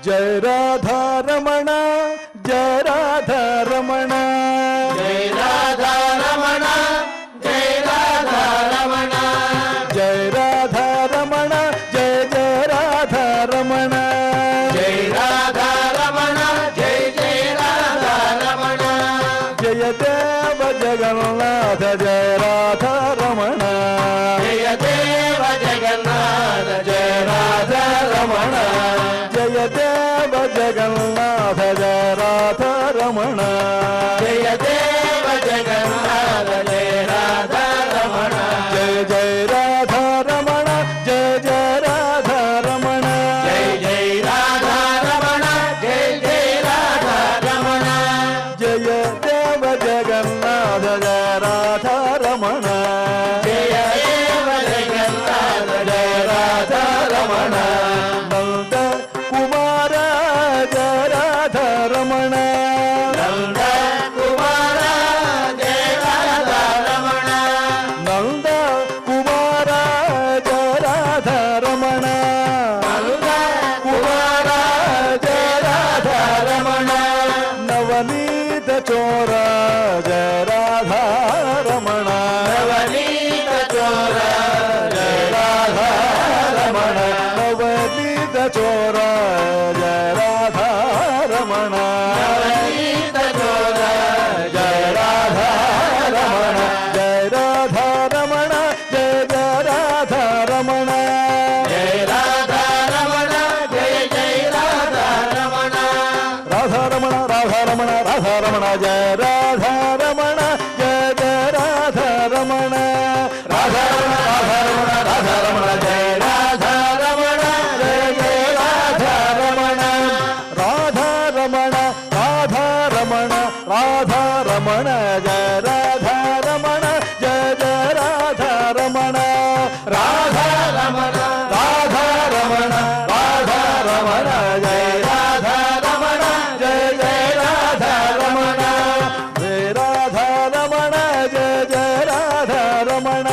जय राधा रमण जय राधा रमण जय राधा रमण जय राधा रमण जय राधा रमण जय जय राधा रमण जय राधा रमण जय जय राधा रमण जय देव जगन्नाथ जय राधा रमण जय देव जगन्नाथ जय राधा रमण जय देव जगन्नाथ जय राधा रमण जय देव जगन्नाथ जय राधा रमण जय जय राधा रमण जय जय राधा रमण जय जय राधा रमण जय जय राधा रमण जय देव जगन्नाथ जय राधा रमण जय देव जगन्नाथ जय राधा रमण नंद कुमार जय राधा रमण नंद कुमार जय राधा रमण नंद कुमार जय राधा रमण नंद कुमार जय राधा रमण नवनीत चोर जय राधा रमण नवनीत चोर जय राधा रमण नवनीत चोर जय राधा रमण नवनीत चोर जय राधा रमण जय राधा रमण जय जय राधा रमण जय राधा रमण जय जय राधा रमण राधा रमण राधा रमण राधा रमण जय राधा रमण जय जय राधा रमण राधा रमण राधा रमण जय राधा रमण जय जय राधा रमण राधा रमण राधा रमण राधा रमण जय राधा रमण जय जय राधा रमण राधा रमण राधा रमण राधा रमण जय राधा रमण जय जय राधा रमण जय राधा रमण जय जय राधा रमण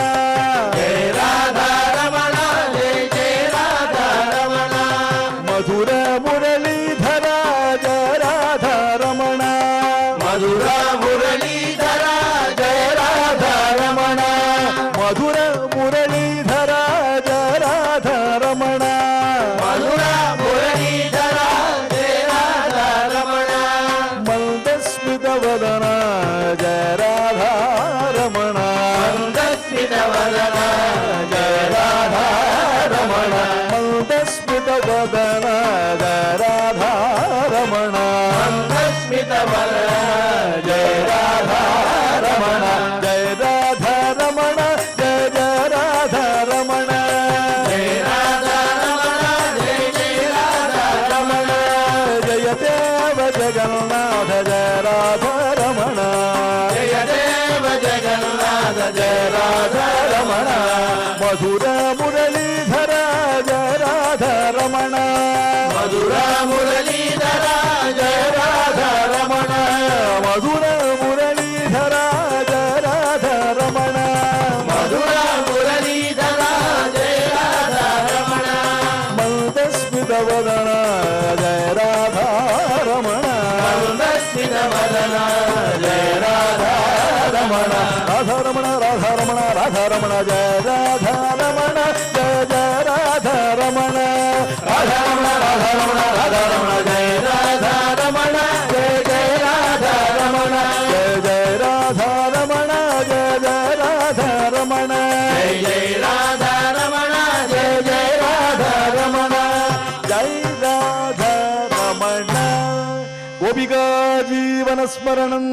जय राधा रमण जय जय राधा रमण मधुर मुरलीधर जय राधा रमण मधुर मुरलीधर जय राधा रमण मधुर मुरलीधर जय राधा रमण मधुर मुरलीधर जय राधा रमण मंदस्मित वदन जय राधा रमण मंदस्मित वदन जय राधा रमण मंदस्मित वदन जय राधा रमण मंदस्मित वदन जय राधा रमण जय राधा रमण जय जय राधा रमण जय राधा रमण जय जय राधा रमण जय देव जगन्नाथ जय राधा रमण जय देव जगन्नाथ जय राधा रमण मधुर मुरलीधर जय राधा रमण मधुर मुरलीधर जय राधा रमण मधुर मुरलीधर जय राधा रमण मधुर मुरलीधर जय राधा रमण मंदस्मित वदन जय राधा रमण मंदस्मित वदन जय राधा रमण राधा रमण राधा रमण राधा रमण जय राधा रमण जय जय राधा रमण राधा रमण राधा रमण राधा रमण जय राधा रमण जय जय राधा रमण जय जय राधा रमण जय जय राधा रमण जय जय राधा रमण जय जय राधा रमण जय राधा रमण गोपिका जीवन स्मरणं